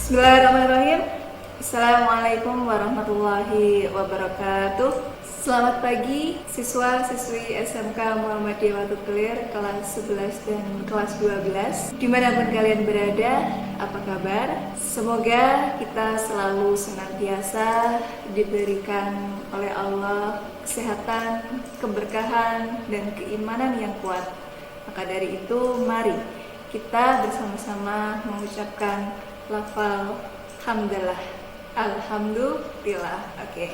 Bismillahirrahmanirrahim. Assalamualaikum warahmatullahi wabarakatuh. Selamat pagi siswa-siswi SMK Muhammadiyah Watu Kelir kelas 11 dan kelas 12. Dimanapun kalian berada, apa kabar? Semoga kita selalu senantiasa diberikan oleh Allah kesehatan, keberkahan, dan keimanan yang kuat. Maka dari itu, mari kita bersama-sama mengucapkan lafal hamdalah, alhamdulillah. Oke.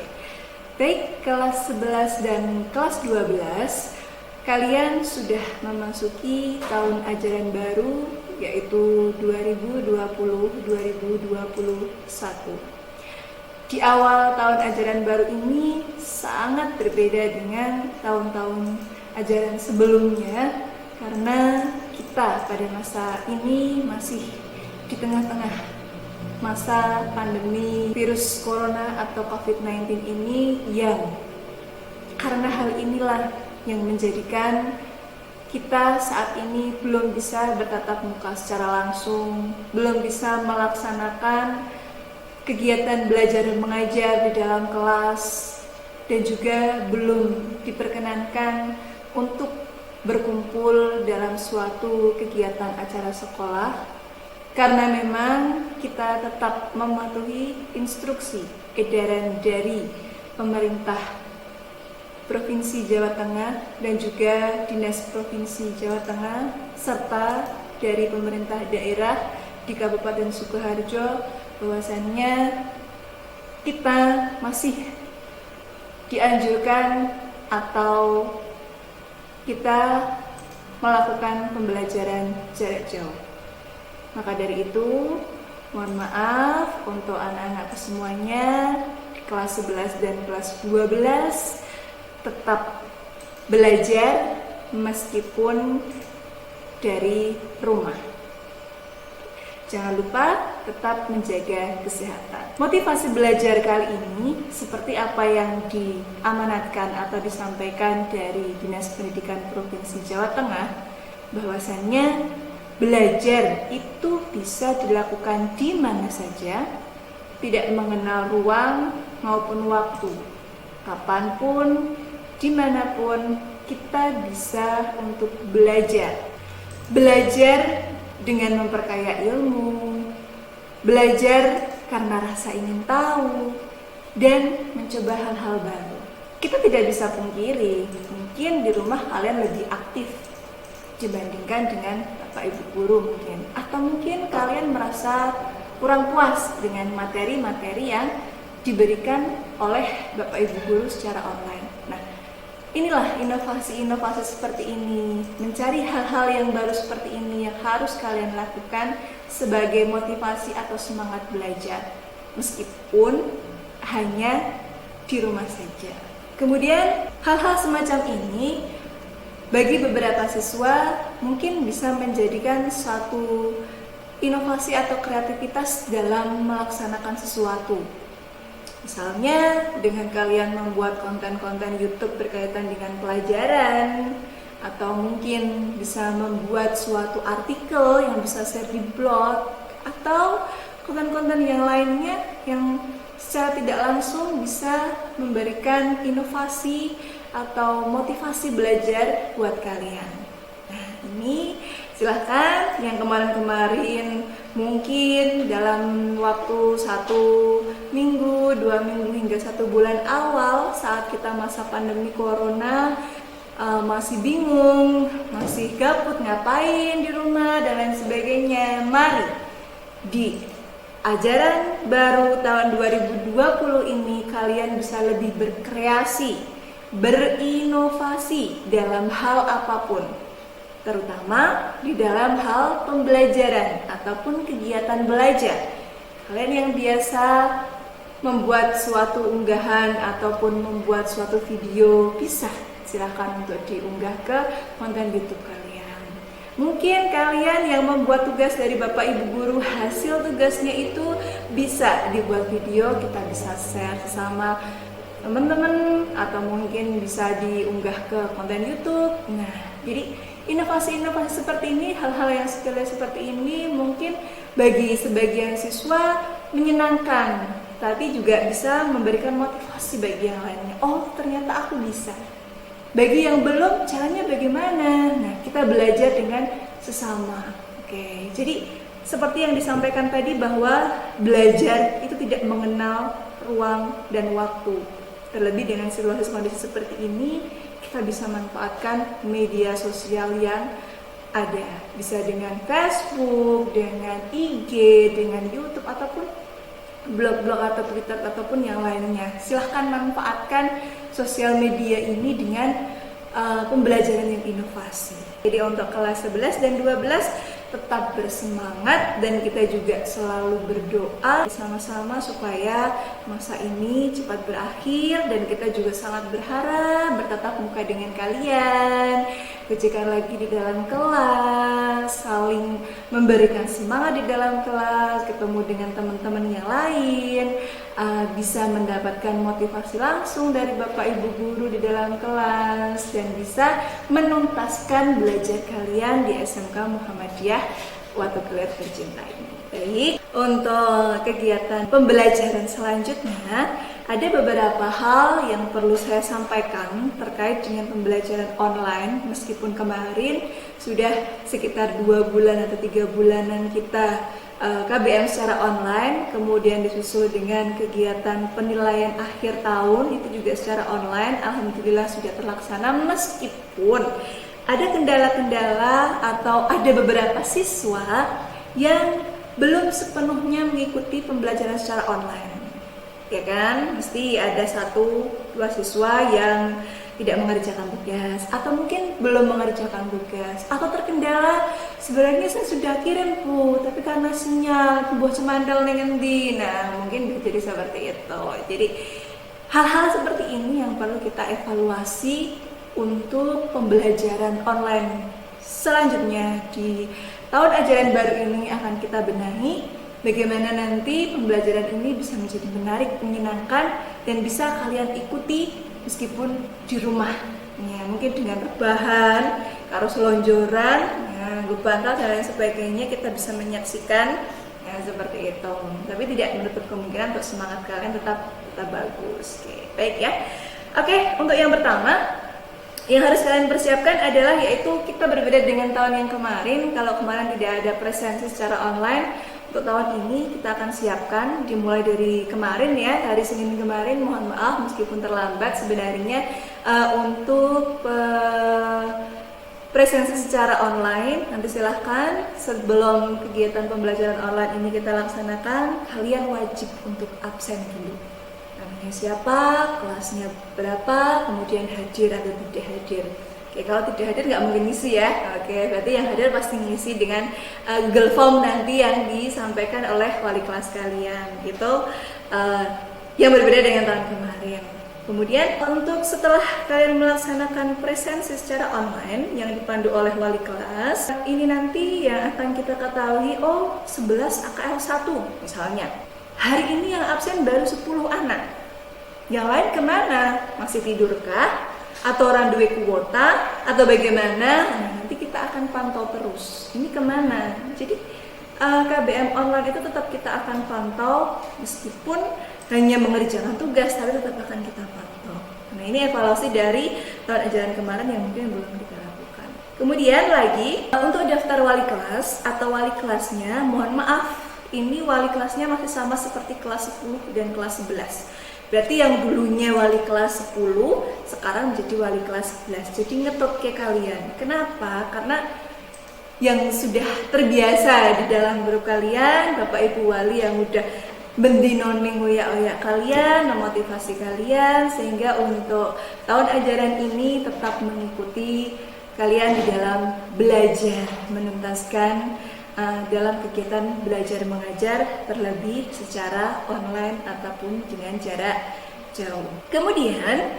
Baik, kelas 11 dan kelas 12, kalian sudah memasuki tahun ajaran baru, yaitu 2020-2021. Di awal tahun ajaran baru ini sangat berbeda dengan tahun-tahun ajaran sebelumnya, karena kita pada masa ini masih di tengah-tengah masa pandemi virus corona atau COVID-19 ini, yang karena hal inilah yang menjadikan kita saat ini belum bisa bertatap muka secara langsung, belum bisa melaksanakan kegiatan belajar dan mengajar di dalam kelas, dan juga belum diperkenankan untuk berkumpul dalam suatu kegiatan acara sekolah, karena memang kita tetap mematuhi instruksi edaran dari pemerintah Provinsi Jawa Tengah dan juga Dinas Provinsi Jawa Tengah serta dari pemerintah daerah di Kabupaten Sukoharjo, bahwasannya kita masih dianjurkan atau kita melakukan pembelajaran jarak jauh. Maka dari itu, mohon maaf untuk anak-anak semuanya di kelas 11 dan kelas 12 tetap belajar meskipun dari rumah. Jangan lupa tetap menjaga kesehatan. Motivasi belajar kali ini seperti apa yang diamanatkan atau disampaikan dari Dinas Pendidikan Provinsi Jawa Tengah, bahwasannya belajar itu bisa dilakukan di mana saja, tidak mengenal ruang maupun waktu. Kapanpun, dimanapun, kita bisa untuk belajar. Belajar dengan memperkaya ilmu, belajar karena rasa ingin tahu, dan mencoba hal-hal baru. Kita tidak bisa pungkiri, mungkin di rumah kalian lebih aktif dibandingkan dengan Bapak Ibu guru mungkin, atau mungkin kalian merasa kurang puas dengan materi-materi yang diberikan oleh Bapak Ibu guru secara online. Nah, inilah inovasi-inovasi seperti ini, mencari hal-hal yang baru seperti ini yang harus kalian lakukan sebagai motivasi atau semangat belajar, meskipun hanya di rumah saja. Kemudian hal-hal semacam ini bagi beberapa siswa mungkin bisa menjadikan suatu inovasi atau kreativitas dalam melaksanakan sesuatu. Misalnya dengan kalian membuat konten-konten YouTube berkaitan dengan pelajaran, atau mungkin bisa membuat suatu artikel yang bisa share di blog, atau konten-konten yang lainnya yang secara tidak langsung bisa memberikan inovasi atau motivasi belajar buat kalian. Nah, ini silahkan yang kemarin-kemarin mungkin dalam waktu 1 minggu, 2 minggu hingga 1 bulan awal saat kita masa pandemi corona, masih bingung, masih gabut ngapain di rumah dan lain sebagainya. Mari di ajaran baru tahun 2020 ini kalian bisa lebih berkreasi, berinovasi dalam hal apapun, terutama di dalam hal pembelajaran ataupun kegiatan belajar. Kalian yang biasa membuat suatu unggahan ataupun membuat suatu video, bisa silakan untuk diunggah ke konten YouTube kalian. Mungkin kalian yang membuat tugas dari Bapak Ibu guru, hasil tugasnya itu bisa dibuat video, kita bisa share sama teman-teman, atau mungkin bisa diunggah ke konten YouTube. Nah, jadi Inovasi-inovasi seperti ini, hal-hal yang sepele seperti ini mungkin bagi sebagian siswa menyenangkan, tapi juga bisa memberikan motivasi bagi yang lainnya. Oh, ternyata aku bisa. Bagi yang belum, caranya bagaimana? Nah, kita belajar dengan sesama. Oke, jadi seperti yang disampaikan tadi bahwa belajar itu tidak mengenal ruang dan waktu. Terlebih dengan situasi kondisi seperti ini, kita bisa manfaatkan media sosial yang ada. Bisa dengan Facebook, dengan IG, dengan YouTube, ataupun blog-blog atau Twitter ataupun yang lainnya. Silahkan manfaatkan sosial media ini dengan pembelajaran yang inovasi. Jadi untuk kelas 11 dan 12 tetap bersemangat, dan kita juga selalu berdoa sama-sama supaya masa ini cepat berakhir, dan kita juga sangat berharap bertatap muka dengan kalian, kejekan lagi di dalam kelas, saling memberikan semangat di dalam kelas, ketemu dengan teman-teman yang lain, bisa mendapatkan motivasi langsung dari Bapak Ibu guru di dalam kelas, dan bisa menuntaskan belajar kalian di SMK Muhammadiyah Watu Gilir tercinta ini. Baik, untuk kegiatan pembelajaran selanjutnya ada beberapa hal yang perlu saya sampaikan terkait dengan pembelajaran online. Meskipun kemarin sudah sekitar 2 bulan atau 3 bulanan kita KBM secara online, kemudian disusul dengan kegiatan penilaian akhir tahun itu juga secara online. Alhamdulillah sudah terlaksana, meskipun ada kendala-kendala atau ada beberapa siswa yang belum sepenuhnya mengikuti pembelajaran secara online, ya kan? Mesti ada 1-2 siswa yang tidak mengerjakan tugas, atau mungkin belum mengerjakan tugas, atau terkendala sebenarnya saya sudah kirim Bu, tapi karena sinyal buah cemandal nengendi. Nah, mungkin bisa jadi seperti itu. Jadi hal-hal seperti ini yang perlu kita evaluasi untuk pembelajaran online selanjutnya. Di tahun ajaran baru ini akan kita benahi bagaimana nanti pembelajaran ini bisa menjadi menarik, menyenangkan, dan bisa kalian ikuti meskipun di rumah, ya, mungkin dengan rebahan, karo selonjoran, ya, bantal dan lain sebagainya, kita bisa menyaksikan, ya, seperti itu. Tapi tidak menutup kemungkinan untuk semangat kalian tetap bagus. Oke, baik ya. Oke, untuk yang pertama yang harus kalian persiapkan adalah yaitu kita berbeda dengan tahun yang kemarin. Kalau kemarin tidak ada presensi secara online, untuk tahun ini kita akan siapkan dimulai dari kemarin ya, hari Senin kemarin. Mohon maaf meskipun terlambat sebenarnya untuk presensi secara online. Nanti silahkan sebelum kegiatan pembelajaran online ini kita laksanakan, kalian wajib untuk absen dulu. Namanya siapa, kelasnya berapa, kemudian hadir atau tidak hadir. Oke, kalau tidak hadir nggak mungkin ngisi ya. Oke, berarti yang hadir pasti ngisi dengan Google Form nanti yang disampaikan oleh wali kelas kalian. Gitu, yang berbeda dengan tahun kemarin. Kemudian untuk setelah kalian melaksanakan presensi secara online yang dipandu oleh wali kelas, ini nanti yang akan kita ketahui, 11 AKL 1 misalnya. Hari ini yang absen baru 10 anak. Yang lain kemana? Masih tidurkah? Atau orang duwe kuota? Atau bagaimana? Nah, nanti kita akan pantau terus. Ini kemana? Jadi KBM online itu tetap kita akan pantau, meskipun hanya mengerjakan tugas, tapi tetap akan kita pantau. Nah, ini evaluasi dari tahun ajaran kemarin yang mungkin belum kita lakukan. Kemudian lagi, untuk daftar wali kelas atau wali kelasnya, mohon maaf, ini wali kelasnya masih sama seperti kelas 10 dan kelas 11. Berarti yang dulunya wali kelas 10 sekarang menjadi wali kelas 11. Jadi ngetop ke kalian. Kenapa? Karena yang sudah terbiasa di dalam grup kalian, Bapak Ibu wali yang udah bendinoning oyak-oyak kalian, memotivasi kalian, sehingga untuk tahun ajaran ini tetap mengikuti kalian di dalam belajar, menuntaskan dalam kegiatan belajar mengajar, terlebih secara online ataupun dengan jarak jauh. Kemudian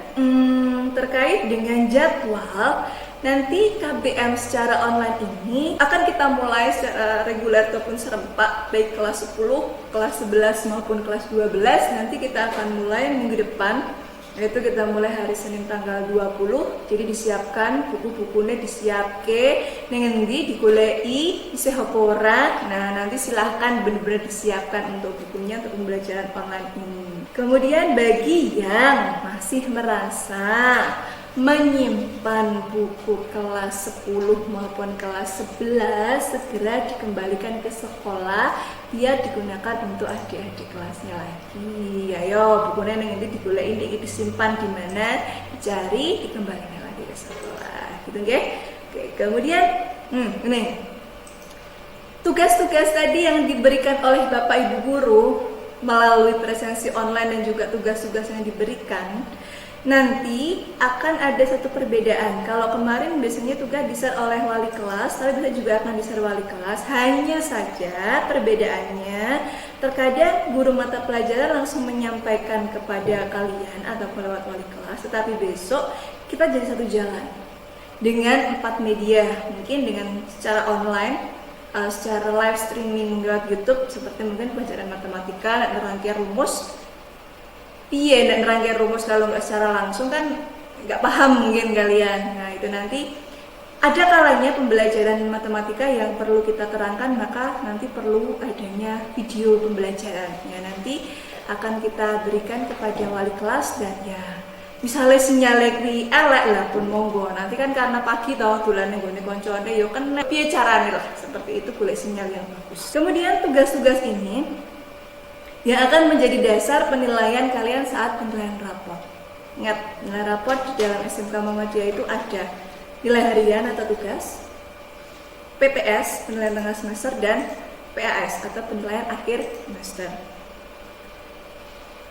terkait dengan jadwal, nanti KBM secara online ini akan kita mulai secara reguler ataupun serempak, baik kelas 10, kelas 11 maupun kelas 12. Nanti kita akan mulai minggu depan Yaitu kita mulai hari Senin tanggal 20. Jadi disiapkan buku-bukunya, disiapke ning endi digoleki isih apa ora. Nah, nanti silahkan benar-benar disiapkan untuk bukunya untuk pembelajaran online ini. Kemudian bagi yang masih merasa menyimpan buku kelas 10 maupun kelas 11 segera dikembalikan ke sekolah biar digunakan untuk adik-adik kelasnya lagi. Ayo bukunya yang ini digoleki iki disimpan di mana, dicari, dikembalikan lagi ke sekolah. Gitu nggih. Oke, kemudian ini tugas-tugas tadi yang diberikan oleh Bapak Ibu guru melalui presensi online dan juga tugas-tugas yang diberikan, nanti akan ada satu perbedaan. Kalau kemarin biasanya tugas di-share oleh wali kelas, tapi bisa juga akan di-share wali kelas. Hanya saja perbedaannya, terkadang guru mata pelajaran langsung menyampaikan kepada kalian ataupun lewat wali kelas, tetapi besok kita jadi satu jalan dengan 4 media, mungkin dengan secara online, secara live streaming lewat YouTube, seperti mungkin pelajaran matematika dan rangkaian rumus. Iya, dan rangkaian rumus kalau nggak secara langsung kan nggak paham mungkin kalian. Nah itu nanti ada kalanya pembelajaran matematika yang perlu kita terangkan, maka nanti perlu adanya video pembelajarannya. Nanti akan kita berikan kepada wali kelas dan ya misalnya sinyalnya kuwi elek lah pun monggo. Nanti kan karena pagi tau dolane nggone koncone yo kena piye carane lah. Seperti itu golek sinyal yang bagus. Kemudian tugas-tugas ini yang akan menjadi dasar penilaian kalian saat penilaian rapor. Ingat, nilai rapor di dalam SMK Muhammadiyah itu ada nilai harian atau tugas, PTS penilaian tengah semester, dan PAS atau penilaian akhir semester.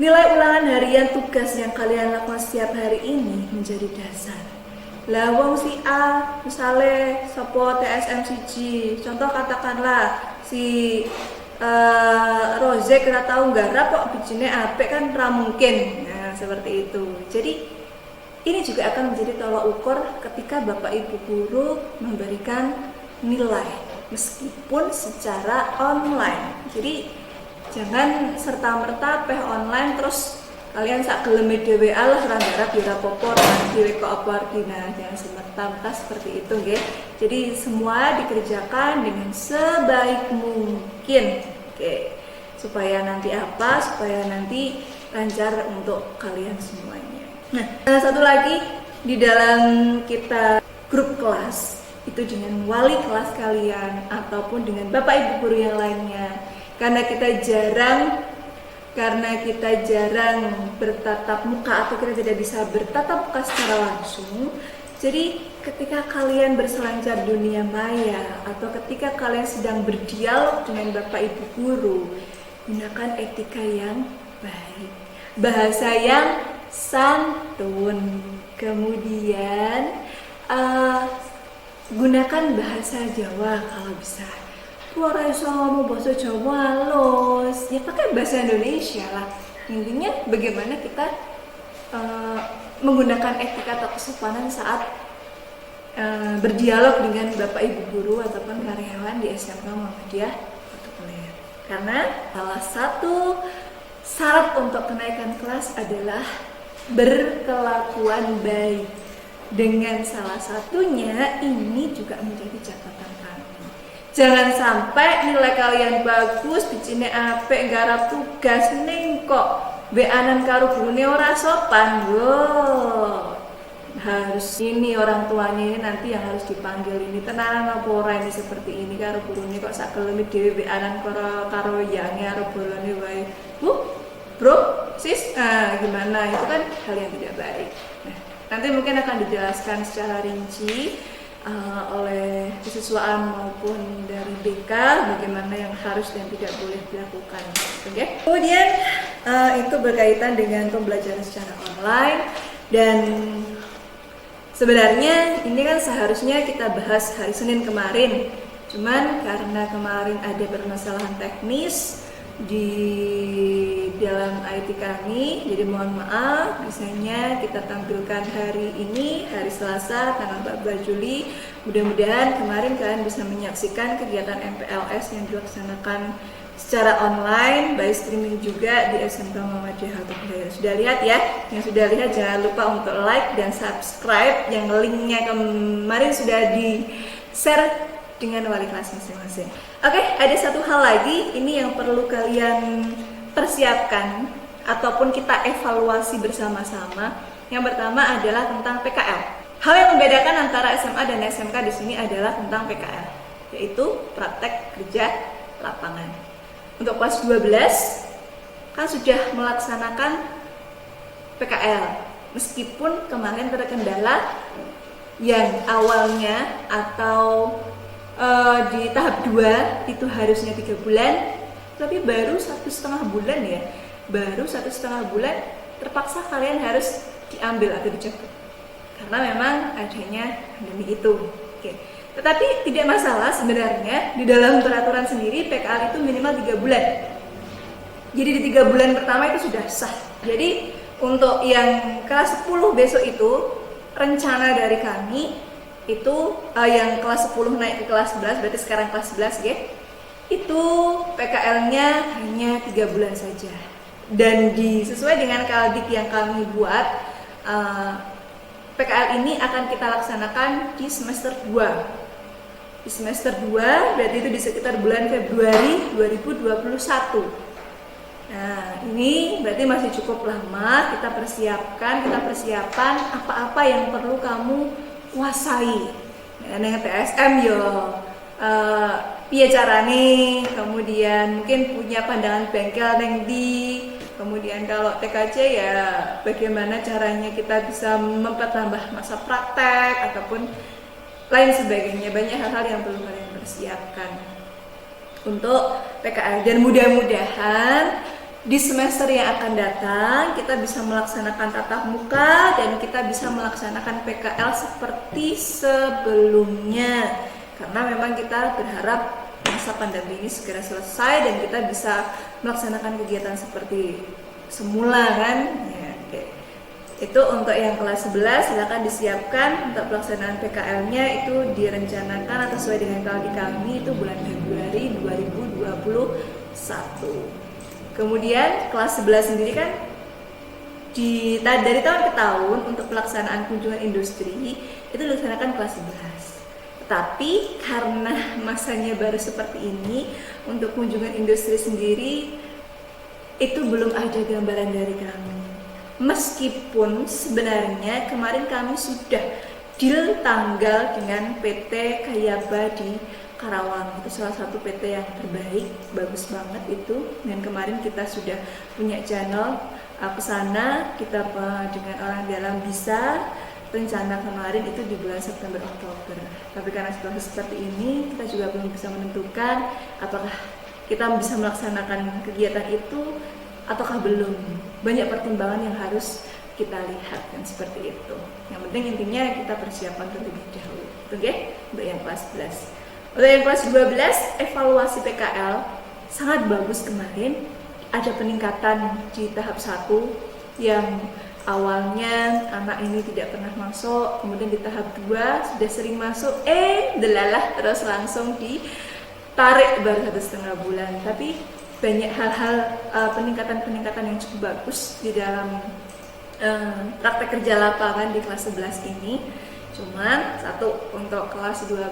Nilai ulangan harian tugas yang kalian lakukan setiap hari ini menjadi dasar. Lah wong si A misalnya sopo TSM siji, contoh katakanlah si Rozek kira tahu nggarap kok bijine apik kan ra mungkin. Nah, seperti itu. Jadi ini juga akan menjadi tolak ukur ketika Bapak Ibu guru memberikan nilai meskipun secara online. Jadi jangan serta-merta peh online terus kalian sak geleme dhewe Allah ra nggarap ya ora apa-apa, dhewe kok apa artinya. Jangan serta-merta seperti itu nggih. Jadi semua dikerjakan dengan sebaik mungkin. Oke. Supaya nanti apa? Supaya nanti lancar untuk kalian semuanya. Nah, satu lagi di dalam kita grup kelas itu dengan wali kelas kalian ataupun dengan Bapak Ibu guru yang lainnya. Karena kita jarang bertatap muka atau kita tidak bisa bertatap muka secara langsung. Jadi ketika kalian berselancar dunia maya atau ketika kalian sedang berdialog dengan Bapak Ibu guru, gunakan etika yang baik, bahasa yang santun, kemudian gunakan bahasa Jawa kalau bisa. Ora iso ngomong bahasa Jawa halus, ya pakai bahasa Indonesia lah. Intinya bagaimana kita menggunakan etika atau kesopanan saat berdialog dengan Bapak Ibu guru ataupun karyawan di SMK Muhammadiyah Kota Kelair. Karena salah satu syarat untuk kenaikan kelas adalah berkelakuan baik. Dengan salah satunya ini juga menjadi catatan kami. Jangan sampai nilai kalian bagus, bijine apik, nggarap tugas ning kok beanan karo gurune ora sopan. Loh. Harus ini orang tuanya ini nanti yang harus dipanggil ini tenanan apa ora ini seperti ini karo gurune kok sak kelemi dhewe beanan karo yange karo bolone wae. Bro, sis, gimana? Itu kan hal yang tidak baik. Nah, nanti mungkin akan dijelaskan secara rinci oleh kesiswaan maupun dari BK bagaimana yang harus dan tidak boleh dilakukan. Okay? Kemudian itu berkaitan dengan pembelajaran secara online dan sebenarnya ini kan seharusnya kita bahas hari Senin kemarin. Cuman karena kemarin ada permasalahan teknis di dalam IT kami, jadi mohon maaf, biasanya kita tampilkan hari ini, hari Selasa, tanggal 14 Juli. Mudah-mudahan kemarin kalian bisa menyaksikan kegiatan MPLS yang dilaksanakan secara online, by streaming juga di SMK Muhammadiyah Hatta Hidayah. Sudah lihat ya? Yang sudah lihat jangan lupa untuk like dan subscribe. Yang linknya kemarin sudah di-share dengan wali kelas masing-masing. Oke, ada satu hal lagi ini yang perlu kalian persiapkan ataupun kita evaluasi bersama-sama. Yang pertama adalah tentang PKL. Hal yang membedakan antara SMA dan SMK di sini adalah tentang PKL, yaitu praktek kerja lapangan. Untuk kelas 12 kan sudah melaksanakan PKL, meskipun kemarin terkendala yang awalnya atau di tahap 2 itu harusnya 3 bulan, tapi baru 1,5 bulan ya, baru 1,5 bulan terpaksa kalian harus diambil atau dicabut karena memang adanya pandemi itu. Oke. Tetapi tidak masalah sebenarnya, di dalam peraturan sendiri PKL itu minimal 3 bulan. Jadi di 3 bulan pertama itu sudah sah. Jadi untuk yang kelas 10 besok itu rencana dari kami itu yang kelas 10 naik ke kelas 11, berarti sekarang kelas 11 ya. Itu PKL-nya hanya 3 bulan saja. Dan sesuai dengan kaldik yang kami buat, PKL ini akan kita laksanakan di semester 2. Di semester 2 berarti itu di sekitar bulan Februari 2021. Nah, ini berarti masih cukup lama kita persiapan apa-apa yang perlu kamu kuasai. Nah, dengan TSM yo piye carane, kemudian mungkin punya pandangan bengkel neng di, kemudian kalau TKJ ya bagaimana caranya kita bisa mempertambah masa praktek ataupun lain sebagainya. Banyak hal-hal yang perlu kalian persiapkan untuk PKL, dan mudah-mudahan di semester yang akan datang kita bisa melaksanakan tatap muka dan kita bisa melaksanakan PKL seperti sebelumnya, karena memang kita berharap masa pandemi ini segera selesai dan kita bisa melaksanakan kegiatan seperti semula kan ya. Oke. Itu untuk yang kelas 11 silakan disiapkan untuk pelaksanaan PKL-nya, itu direncanakan atau sesuai dengan kalender kami itu bulan Februari 2021. Kemudian kelas 11 sendiri kan dari tahun ke tahun untuk pelaksanaan kunjungan industri itu dilaksanakan kelas 11. Tetapi karena masanya baru seperti ini, untuk kunjungan industri sendiri itu belum ada gambaran dari kami. Meskipun sebenarnya kemarin kami sudah deal tanggal dengan PT Kayaba di Karawang. Itu salah satu PT yang terbaik, bagus banget itu. Dan kemarin kita sudah punya channel ke sana, kita dengan orang dalam bisa. Rencana kemarin itu di bulan September Oktober. Tapi karena situasi seperti ini, kita juga belum bisa menentukan apakah kita bisa melaksanakan kegiatan itu ataukah belum. Banyak pertimbangan yang harus kita lihat kan seperti itu. Yang penting intinya kita persiapan terlebih dahulu. Oke? Untuk yang kelas 11. Untuk yang kelas 12, evaluasi PKL sangat bagus kemarin. Ada peningkatan di tahap 1 yang awalnya anak ini tidak pernah masuk, kemudian di tahap 2 sudah sering masuk, delalah terus langsung ditarik baru 1,5 bulan. Tapi banyak hal-hal peningkatan yang cukup bagus di dalam praktek kerja lapangan di kelas 11 ini. Cuman satu, untuk kelas 12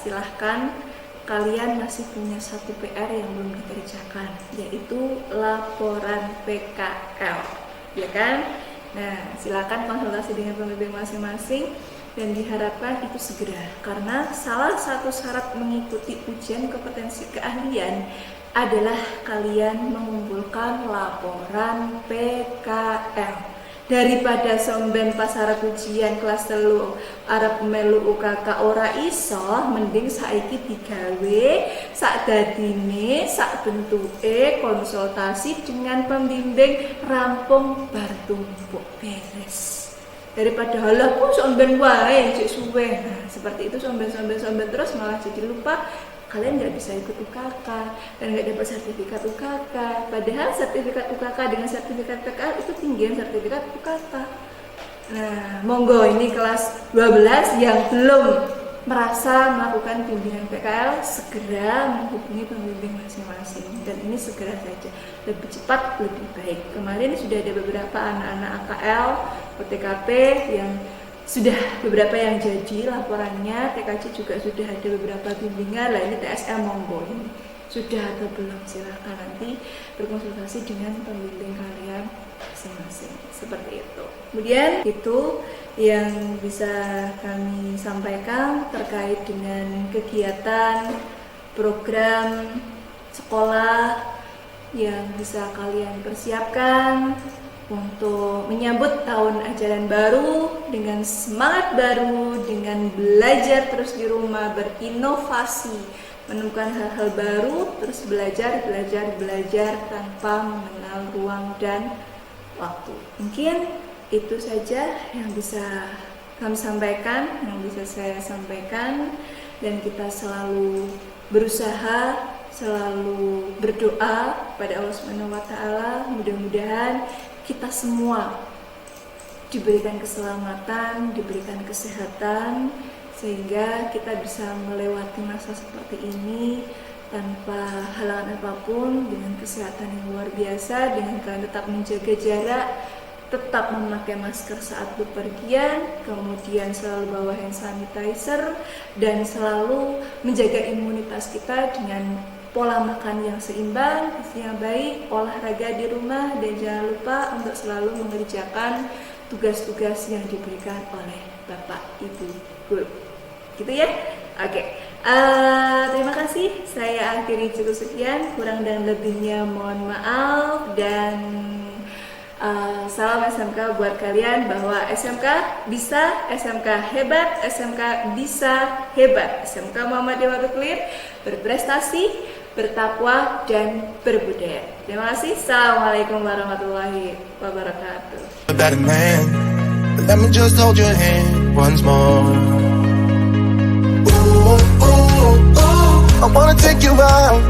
silahkan kalian masih punya satu PR yang belum dikerjakan, yaitu laporan PKL, ya kan? Nah, silakan konsultasi dengan pembimbing masing-masing dan diharapkan itu segera, karena salah satu syarat mengikuti ujian kompetensi keahlian adalah kalian mengumpulkan laporan PKL. Daripada somben pas arep ujian kelas 3 arep melu UKK ora iso, mending saiki digawe sak dadine, sak bentuke konsultasi dengan pembimbing rampung bar tumpuk beres. Daripada halah kok somben wae cek suwe. Nah, seperti itu somben terus malah jadi lupa kalian nggak bisa ikut UKK dan nggak dapat sertifikat UKK. Padahal sertifikat UKK dengan sertifikat PKL itu tinggian sertifikat UKK. Nah, monggo ini kelas 12 yang belum merasa melakukan bimbingan PKL, segera menghubungi pembimbing masing-masing, dan ini segera saja, lebih cepat lebih baik. Kemarin sudah ada beberapa anak-anak AKL OTKP yang sudah beberapa yang jadi laporannya, TKJ juga sudah ada beberapa bimbingan. Lah ini TSM monggo, ini sudah atau belum, silahkan nanti berkonsultasi dengan pembimbing kalian masing-masing, seperti itu. Kemudian itu yang bisa kami sampaikan terkait dengan kegiatan program sekolah yang bisa kalian persiapkan untuk menyambut tahun ajaran baru dengan semangat baru, dengan belajar terus di rumah, berinovasi, menemukan hal-hal baru, terus belajar tanpa mengenal ruang dan waktu. Mungkin itu saja yang bisa kami sampaikan, yang bisa saya sampaikan, dan kita selalu berusaha, selalu berdoa pada Allah Subhanahu wa Ta'ala, mudah-mudahan kita semua diberikan keselamatan, diberikan kesehatan, sehingga kita bisa melewati masa seperti ini tanpa halangan apapun, dengan kesehatan yang luar biasa, dengan kalian tetap menjaga jarak, tetap memakai masker saat bepergian, kemudian selalu bawa hand sanitizer, dan selalu menjaga imunitas kita dengan pola makan yang seimbang, gizi yang baik, olahraga di rumah, dan jangan lupa untuk selalu mengerjakan tugas-tugas yang diberikan oleh Bapak Ibu Guru. Gitu ya? Oke. Terima kasih. Saya akhiri cukup sekian. Kurang dan lebihnya mohon maaf, dan salam SMK buat kalian, bahwa SMK bisa, SMK hebat, SMK bisa hebat. SMK Muhammadiyah Waduk Clear berprestasi, bertakwa, dan berbudaya. Terima kasih. Assalamualaikum warahmatullahi wabarakatuh. Let me just hold your hand once more. Ooh, ooh, ooh, I wanna take you out